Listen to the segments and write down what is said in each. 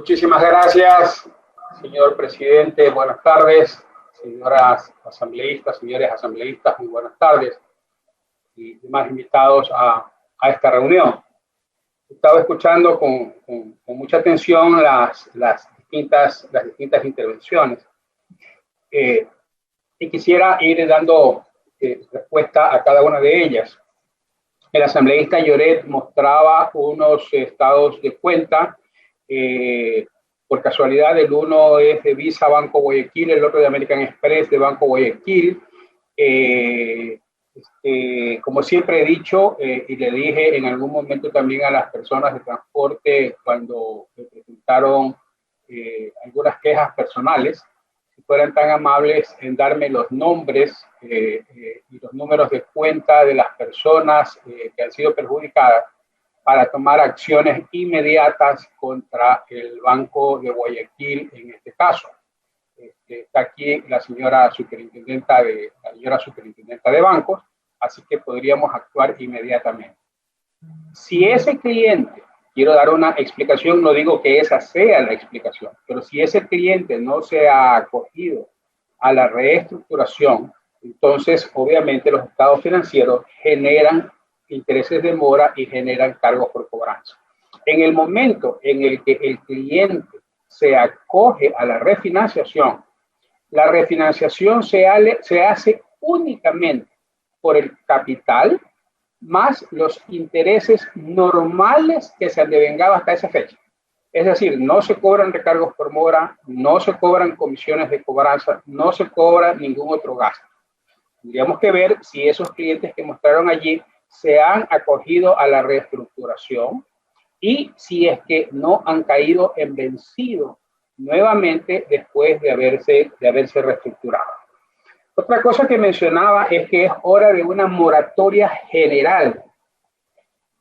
Muchísimas gracias, señor presidente. Buenas tardes, señoras asambleístas, señores asambleístas, muy buenas tardes. Y demás invitados a esta reunión. Estaba escuchando con mucha atención las distintas intervenciones y quisiera ir dando respuesta a cada una de ellas. El asambleísta Lloret mostraba unos estados de cuenta. Por casualidad, el uno es de Visa Banco Guayaquil, el otro de American Express de Banco Guayaquil. Como siempre he dicho, y le dije en algún momento también a las personas de transporte cuando me presentaron algunas quejas personales, si fueran tan amables en darme los nombres y los números de cuenta de las personas que han sido perjudicadas para tomar acciones inmediatas contra el Banco de Guayaquil en este caso. Está aquí la señora superintendenta de bancos, así que podríamos actuar inmediatamente. Si ese cliente, quiero dar una explicación, no digo que esa sea la explicación, pero si ese cliente no se ha acogido a la reestructuración, entonces obviamente los estados financieros generan intereses de mora y generan cargos por cobranza. En el momento en el que el cliente se acoge a la refinanciación se hace únicamente por el capital más los intereses normales que se han devengado hasta esa fecha. Es decir, no se cobran recargos por mora, no se cobran comisiones de cobranza, no se cobra ningún otro gasto. Tendríamos que ver si esos clientes que mostraron allí se han acogido a la reestructuración y si es que no han caído en vencido nuevamente después de haberse reestructurado. Otra cosa que mencionaba es que es hora de una moratoria general.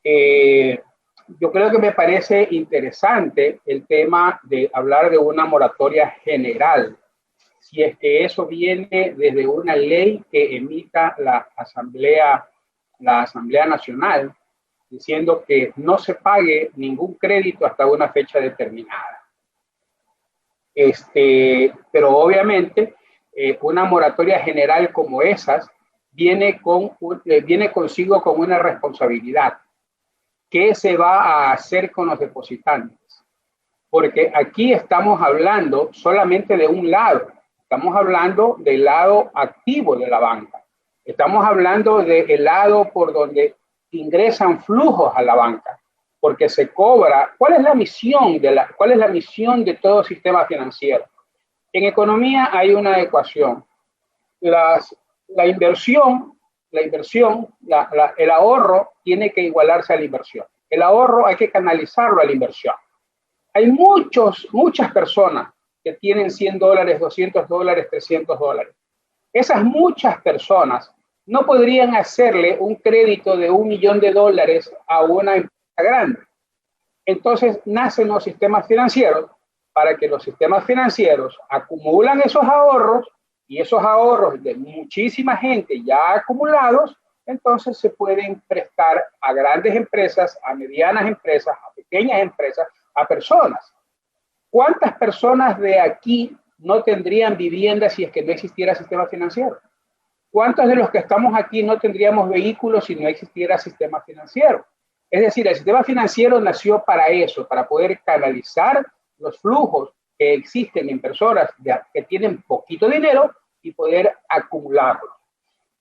Yo creo que me parece interesante el tema de hablar de una moratoria general, si es que eso viene desde una ley que emita la Asamblea Nacional, diciendo que no se pague ningún crédito hasta una fecha determinada. Pero obviamente una moratoria general como esas viene consigo con una responsabilidad. ¿Qué se va a hacer con los depositantes? Porque aquí estamos hablando solamente de un lado. Estamos hablando del lado activo de la banca. Estamos hablando del lado por donde ingresan flujos a la banca, porque se cobra. ¿Cuál es la misión de todo sistema financiero? En economía hay una ecuación. El ahorro tiene que igualarse a la inversión. El ahorro hay que canalizarlo a la inversión. Hay muchas personas que tienen $100, $200, $300. Esas muchas personas no podrían hacerle un crédito de $1 millón a una empresa grande. Entonces nacen los sistemas financieros para que los sistemas financieros acumulan esos ahorros y esos ahorros de muchísima gente ya acumulados, entonces se pueden prestar a grandes empresas, a medianas empresas, a pequeñas empresas, a personas. ¿Cuántas personas de aquí no tendrían vivienda si es que no existiera sistema financiero? ¿Cuántos de los que estamos aquí no tendríamos vehículos si no existiera sistema financiero? Es decir, el sistema financiero nació para eso, para poder canalizar los flujos que existen en personas que tienen poquito dinero y poder acumularlo.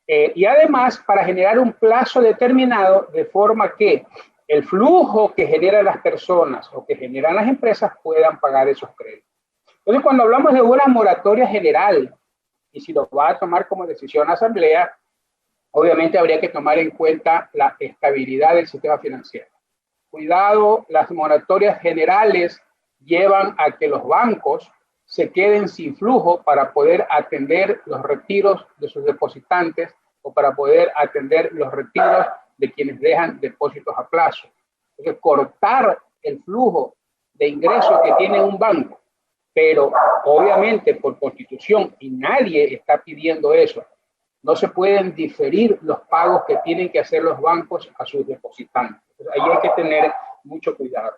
Y además para generar un plazo determinado de forma que el flujo que generan las personas o que generan las empresas puedan pagar esos créditos. Entonces, cuando hablamos de una moratoria general, y si lo va a tomar como decisión la Asamblea, obviamente habría que tomar en cuenta la estabilidad del sistema financiero. Cuidado, las moratorias generales llevan a que los bancos se queden sin flujo para poder atender los retiros de sus depositantes o para poder atender los retiros de quienes dejan depósitos a plazo. Entonces, cortar el flujo de ingresos que tiene un banco, pero obviamente por constitución, y nadie está pidiendo eso, no se pueden diferir los pagos que tienen que hacer los bancos a sus depositantes. Entonces, ahí hay que tener mucho cuidado.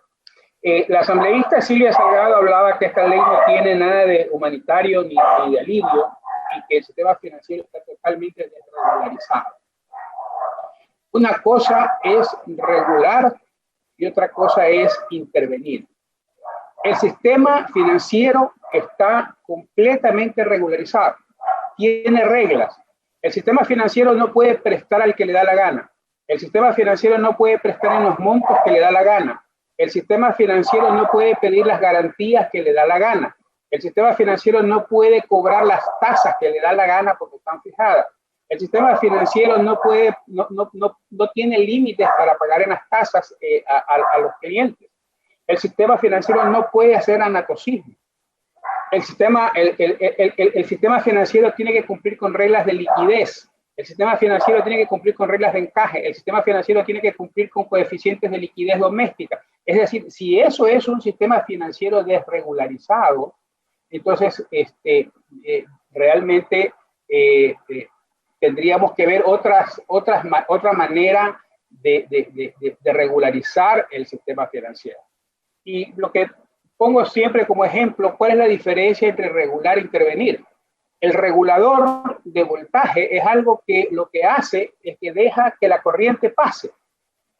La asambleísta Silvia Salgado hablaba que esta ley no tiene nada de humanitario ni de alivio y que el sistema financiero está totalmente desregularizado. Una cosa es regular y otra cosa es intervenir. El sistema financiero está completamente regularizado, tiene reglas. El sistema financiero no puede prestar al que le da la gana. El sistema financiero no puede prestar en los montos que le da la gana. El sistema financiero no puede pedir las garantías que le da la gana. El sistema financiero no puede cobrar las tasas que le da la gana porque están fijadas. El sistema financiero no tiene límites para pagar en las tasas a los clientes. El sistema financiero no puede hacer anatocismo. El sistema financiero tiene que cumplir con reglas de liquidez. El sistema financiero tiene que cumplir con reglas de encaje. El sistema financiero tiene que cumplir con coeficientes de liquidez doméstica. Es decir, si eso es un sistema financiero desregularizado, entonces realmente tendríamos que ver otra manera de regularizar el sistema financiero. Y lo que pongo siempre como ejemplo, ¿cuál es la diferencia entre regular e intervenir? El regulador de voltaje es algo que lo que hace es que deja que la corriente pase.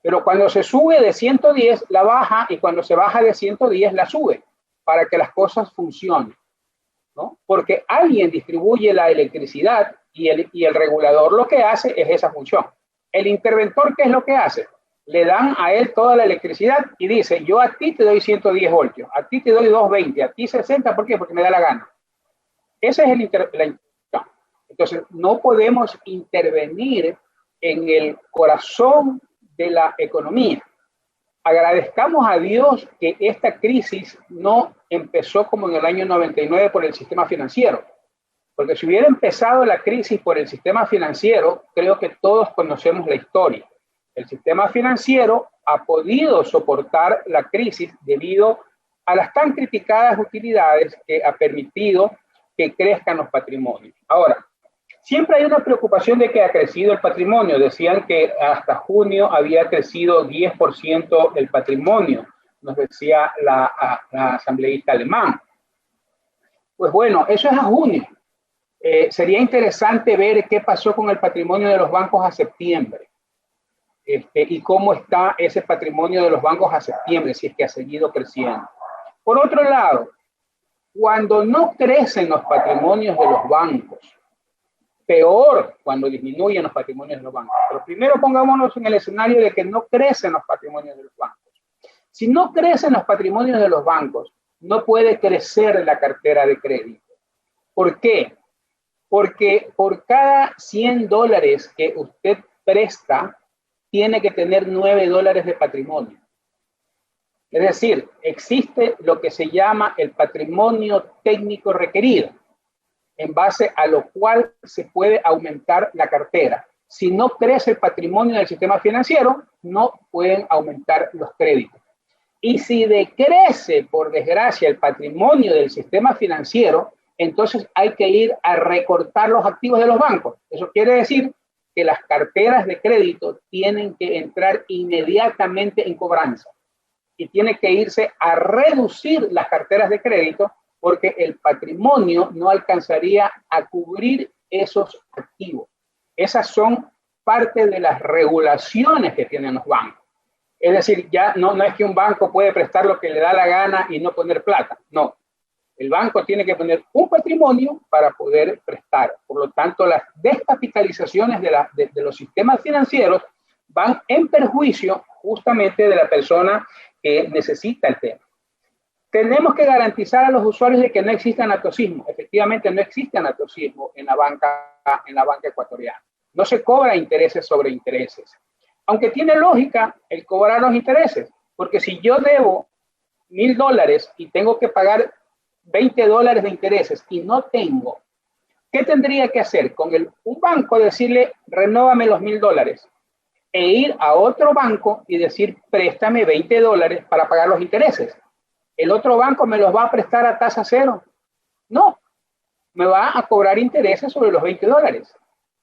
Pero cuando se sube de 110, la baja, y cuando se baja de 110, la sube, para que las cosas funcionen, ¿no? Porque alguien distribuye la electricidad y el regulador lo que hace es esa función. El interventor, ¿qué es lo que hace? Le dan a él toda la electricidad y dice, yo a ti te doy 110 voltios, a ti te doy 220, a ti 60, ¿por qué? Porque me da la gana. Ese es la intervención. Entonces, no podemos intervenir en el corazón de la economía. Agradezcamos a Dios que esta crisis no empezó como en el año 99 por el sistema financiero. Porque si hubiera empezado la crisis por el sistema financiero, creo que todos conocemos la historia. El sistema financiero ha podido soportar la crisis debido a las tan criticadas utilidades que ha permitido que crezcan los patrimonios. Ahora, siempre hay una preocupación de que ha crecido el patrimonio. Decían que hasta junio había crecido 10% el patrimonio, nos decía la asambleísta alemán. Pues bueno, eso es a junio. Sería interesante ver qué pasó con el patrimonio de los bancos a septiembre. Y cómo está ese patrimonio de los bancos a septiembre, si es que ha seguido creciendo. Por otro lado, cuando no crecen los patrimonios de los bancos, peor cuando disminuyen los patrimonios de los bancos. Pero primero pongámonos en el escenario de que no crecen los patrimonios de los bancos. Si no crecen los patrimonios de los bancos, no puede crecer la cartera de crédito. ¿Por qué? Porque por cada $100 que usted presta, tiene que tener $9 de patrimonio. Es decir, existe lo que se llama el patrimonio técnico requerido, en base a lo cual se puede aumentar la cartera. Si no crece el patrimonio del sistema financiero, no pueden aumentar los créditos. Y si decrece, por desgracia, el patrimonio del sistema financiero, entonces hay que ir a recortar los activos de los bancos. Eso quiere decir que las carteras de crédito tienen que entrar inmediatamente en cobranza y tiene que irse a reducir las carteras de crédito porque el patrimonio no alcanzaría a cubrir esos activos. Esas son parte de las regulaciones que tienen los bancos. Es decir, ya no es que un banco puede prestar lo que le da la gana y no poner plata. No. El banco tiene que poner un patrimonio para poder prestar. Por lo tanto, las descapitalizaciones de los sistemas financieros van en perjuicio justamente de la persona que necesita el tema. Tenemos que garantizar a los usuarios de que no exista anatocismo. Efectivamente, no existe anatocismo en la banca ecuatoriana. No se cobra intereses sobre intereses. Aunque tiene lógica el cobrar los intereses, porque si yo debo $1,000 y tengo que pagar $20 de intereses y no tengo, ¿qué tendría que hacer? Con un banco decirle, renóvame los $1,000 e ir a otro banco y decir, préstame $20 para pagar los intereses. ¿El otro banco me los va a prestar a tasa cero? No, me va a cobrar intereses sobre los $20.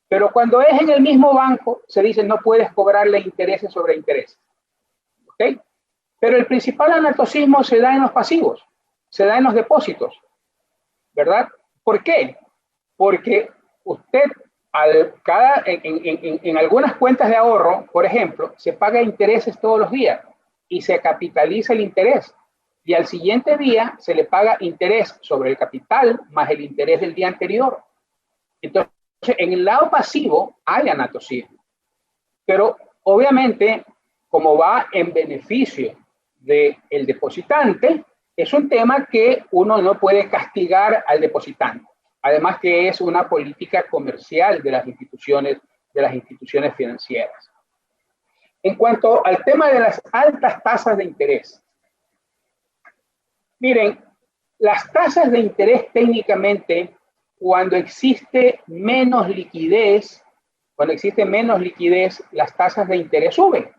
Pero cuando es en el mismo banco, se dice no puedes cobrarle intereses sobre intereses. ¿Ok? Pero el principal anatocismo se da en los pasivos, se da en los depósitos, ¿verdad? ¿Por qué? Porque usted en algunas cuentas de ahorro, por ejemplo, se paga intereses todos los días y se capitaliza el interés. Y al siguiente día se le paga interés sobre el capital más el interés del día anterior. Entonces, en el lado pasivo hay anatocismo. Pero obviamente, como va en beneficio del depositante, es un tema que uno no puede castigar al depositante. Además que es una política comercial de las instituciones financieras. En cuanto al tema de las altas tasas de interés, miren, las tasas de interés técnicamente, cuando existe menos liquidez, las tasas de interés suben.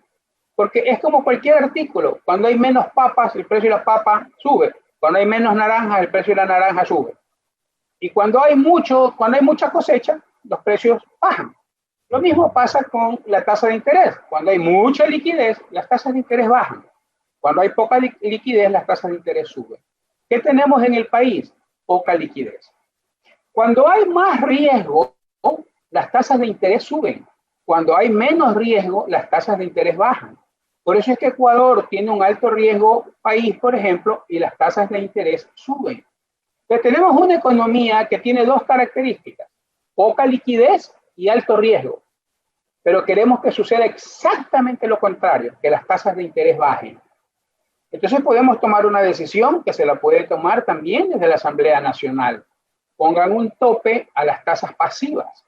Porque es como cualquier artículo. Cuando hay menos papas, el precio de la papa sube. Cuando hay menos naranjas, el precio de la naranja sube. Y cuando hay mucha cosecha, los precios bajan. Lo mismo pasa con la tasa de interés. Cuando hay mucha liquidez, las tasas de interés bajan. Cuando hay poca liquidez, las tasas de interés suben. ¿Qué tenemos en el país? Poca liquidez. Cuando hay más riesgo, las tasas de interés suben. Cuando hay menos riesgo, las tasas de interés bajan. Por eso es que Ecuador tiene un alto riesgo país, por ejemplo, y las tasas de interés suben. Entonces tenemos una economía que tiene dos características: poca liquidez y alto riesgo. Pero queremos que suceda exactamente lo contrario, que las tasas de interés bajen. Entonces podemos tomar una decisión que se la puede tomar también desde la Asamblea Nacional. Pongan un tope a las tasas pasivas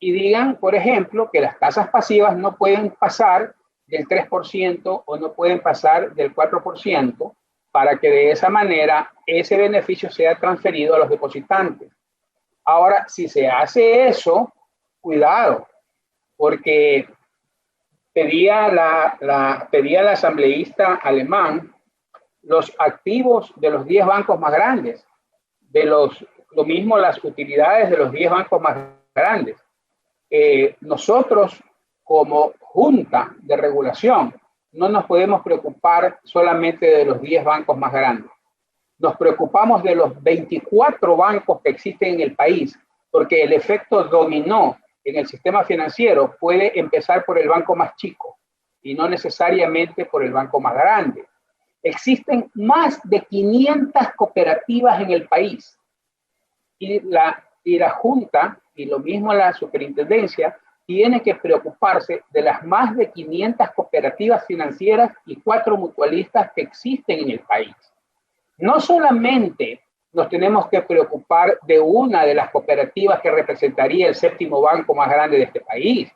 y digan, por ejemplo, que las tasas pasivas no pueden pasar del 3% o no pueden pasar del 4%, para que de esa manera ese beneficio sea transferido a los depositantes. Ahora, si se hace eso, cuidado, porque pedía el asambleísta alemán los activos de los 10 bancos más grandes, lo mismo las utilidades de los 10 bancos más grandes. Nosotros, como Junta de Regulación, no nos podemos preocupar solamente de los 10 bancos más grandes. Nos preocupamos de los 24 bancos que existen en el país, porque el efecto dominó en el sistema financiero puede empezar por el banco más chico y no necesariamente por el banco más grande. Existen más de 500 cooperativas en el país y la Junta, y lo mismo la Superintendencia, tiene que preocuparse de las más de 500 cooperativas financieras y 4 mutualistas que existen en el país. No solamente nos tenemos que preocupar de una de las cooperativas que representaría el 7º banco más grande de este país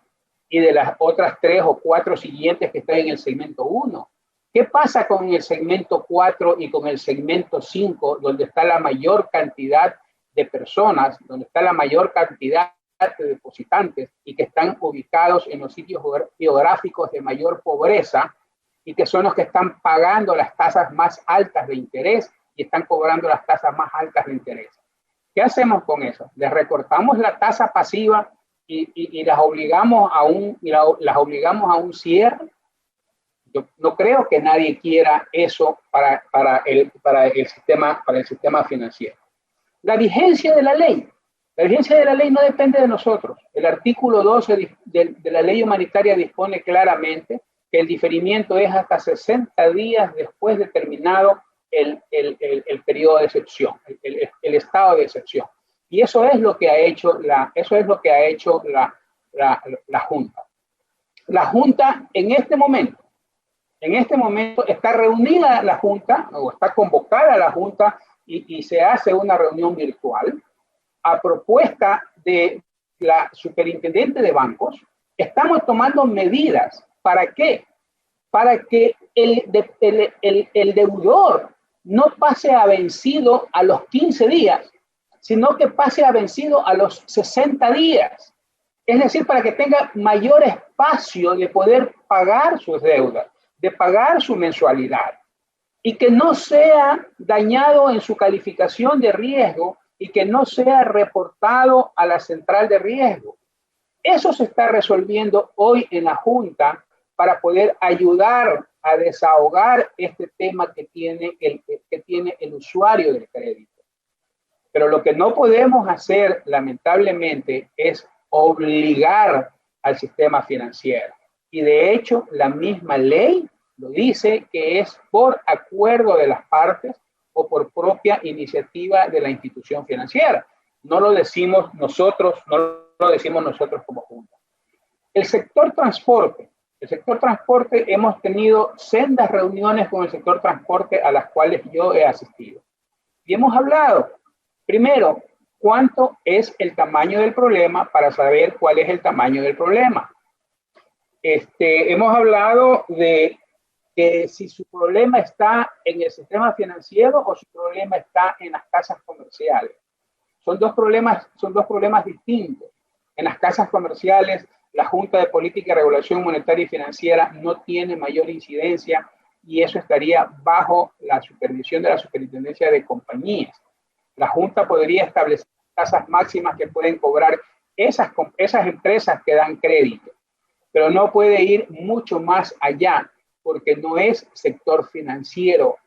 y de las otras 3 o 4 siguientes que están en el segmento 1. ¿Qué pasa con el segmento 4 y con el segmento 5, donde está la mayor cantidad de personas, donde está la mayor cantidad de depositantes y que están ubicados en los sitios geográficos de mayor pobreza y que son los que están pagando las tasas más altas de interés y están cobrando las tasas más altas de interés? ¿Qué hacemos con eso? Les recortamos la tasa pasiva y las obligamos a un cierre. Yo no creo que nadie quiera eso para el sistema financiero. La vigencia de la ley. La vigencia de la ley no depende de nosotros. El artículo 12 de la ley humanitaria dispone claramente que el diferimiento es hasta 60 días después de terminado el periodo de excepción, el estado de excepción. Y eso es lo que ha hecho la Junta. La Junta en este momento está reunida la Junta, o está convocada la Junta, y se hace una reunión virtual a propuesta de la superintendente de bancos. Estamos tomando medidas. ¿Para qué? Para que el deudor no pase a vencido a los 15 días, sino que pase a vencido a los 60 días. Es decir, para que tenga mayor espacio de poder pagar sus deudas, de pagar su mensualidad, y que no sea dañado en su calificación de riesgo y que no sea reportado a la central de riesgo. Eso se está resolviendo hoy en la Junta para poder ayudar a desahogar este tema que tiene el usuario del crédito. Pero lo que no podemos hacer, lamentablemente, es obligar al sistema financiero. Y de hecho, la misma ley lo dice, que es por acuerdo de las partes o por propia iniciativa de la institución financiera. No lo decimos nosotros, no lo decimos nosotros como Junta. El sector transporte, hemos tenido sendas reuniones con el sector transporte a las cuales yo he asistido. Y hemos hablado, primero, cuánto es el tamaño del problema para saber cuál es el tamaño del problema. Hemos hablado de que si su problema está en el sistema financiero o su problema está en las casas comerciales. Son dos problemas distintos. En las casas comerciales, la Junta de Política y Regulación Monetaria y Financiera no tiene mayor incidencia y eso estaría bajo la supervisión de la Superintendencia de Compañías. La Junta podría establecer tasas máximas que pueden cobrar esas empresas que dan crédito, pero no puede ir mucho más allá porque no es sector financiero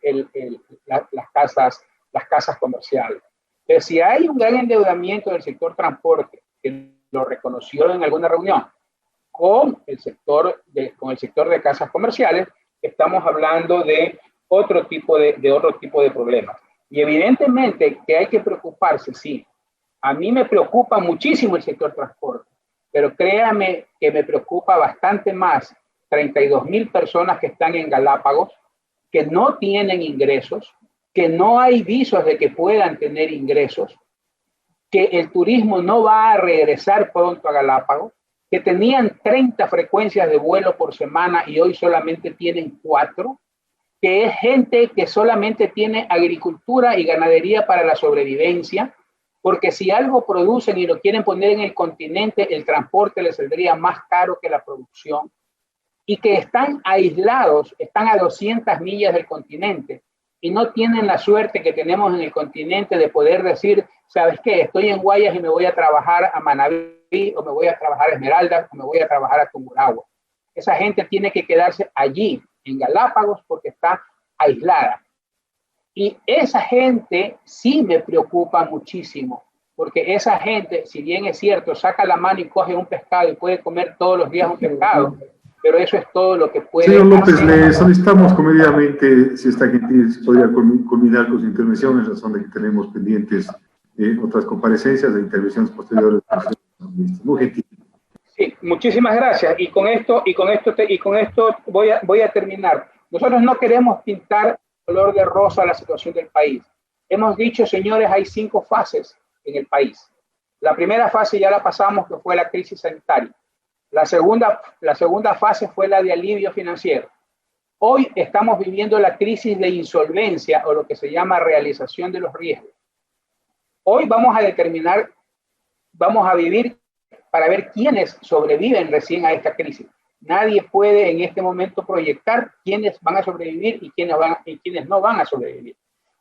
las casas comerciales. Pero si hay un gran endeudamiento del sector transporte, que lo reconoció en alguna reunión, con el sector de casas comerciales, estamos hablando de otro tipo de problemas. Y evidentemente que hay que preocuparse, sí. A mí me preocupa muchísimo el sector transporte, pero créame que me preocupa bastante más 32,000 personas que están en Galápagos, que no tienen ingresos, que no hay visos de que puedan tener ingresos, que el turismo no va a regresar pronto a Galápagos, que tenían 30 frecuencias de vuelo por semana y hoy solamente tienen 4, que es gente que solamente tiene agricultura y ganadería para la sobrevivencia, porque si algo producen y lo quieren poner en el continente, el transporte les saldría más caro que la producción, y que están aislados, están a 200 millas del continente, y no tienen la suerte que tenemos en el continente de poder decir, ¿sabes qué? Estoy en Guayas y me voy a trabajar a Manabí, o me voy a trabajar a Esmeraldas, o me voy a trabajar a Tungurahua. Esa gente tiene que quedarse allí, en Galápagos, porque está aislada. Y esa gente sí me preocupa muchísimo, porque esa gente, si bien es cierto, saca la mano y coge un pescado y puede comer todos los días un pescado, pero eso es todo lo que puede Señor López, hacer. le solicitamos comedidamente, si está gentil, si podría culminar con su intervención, en razón de que tenemos pendientes otras comparecencias de intervenciones posteriores. Muy gentil. Sí, muchísimas gracias. Y con esto voy a terminar. Nosotros no queremos pintar color de rosa la situación del país. Hemos dicho, señores, hay 5 fases en el país. La primera fase ya la pasamos, que fue la crisis sanitaria. La segunda fase fue la de alivio financiero. Hoy estamos viviendo la crisis de insolvencia, o lo que se llama realización de los riesgos. Hoy vamos a vivir para ver quiénes sobreviven recién a esta crisis. Nadie puede en este momento proyectar quiénes van a sobrevivir y quiénes no van a sobrevivir.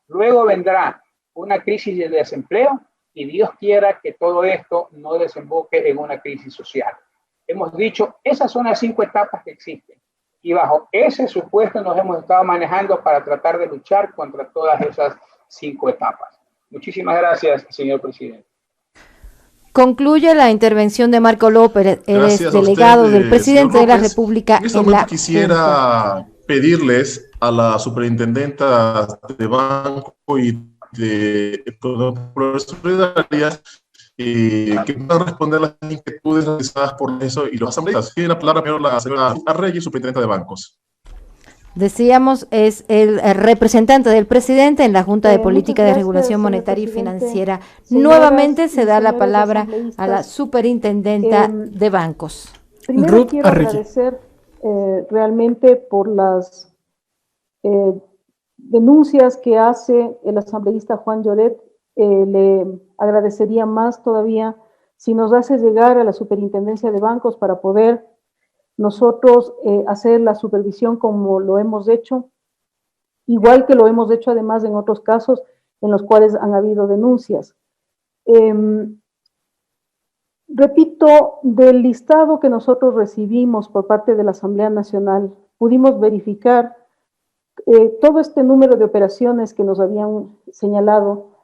Luego vendrá una crisis de desempleo y Dios quiera que todo esto no desemboque en una crisis social. Hemos dicho, esas son las 5 etapas que existen. Y bajo ese supuesto nos hemos estado manejando para tratar de luchar contra todas esas 5 etapas. Muchísimas gracias, señor presidente. Concluye la intervención de Marco López, delegado del presidente de la República. En este momento quisiera pedirles a la superintendenta de Banco y de Solidaridad que puedan responder las inquietudes realizadas por eso y los asambleístas. Tiene la palabra primero la señora Arregui, superintendente de Bancos. Decíamos, es el representante del presidente en la Junta de Política de Regulación Monetaria y Financiera. Nuevamente se da la palabra a la superintendenta de Bancos. Primero quiero agradecer realmente por las denuncias que hace el asambleísta Juan Lloret. Le agradecería más todavía si nos hace llegar a la superintendencia de bancos para poder nosotros hacer la supervisión como lo hemos hecho, igual que lo hemos hecho además en otros casos en los cuales han habido denuncias. Repito, del listado que nosotros recibimos por parte de la Asamblea Nacional pudimos verificar todo este número de operaciones que nos habían señalado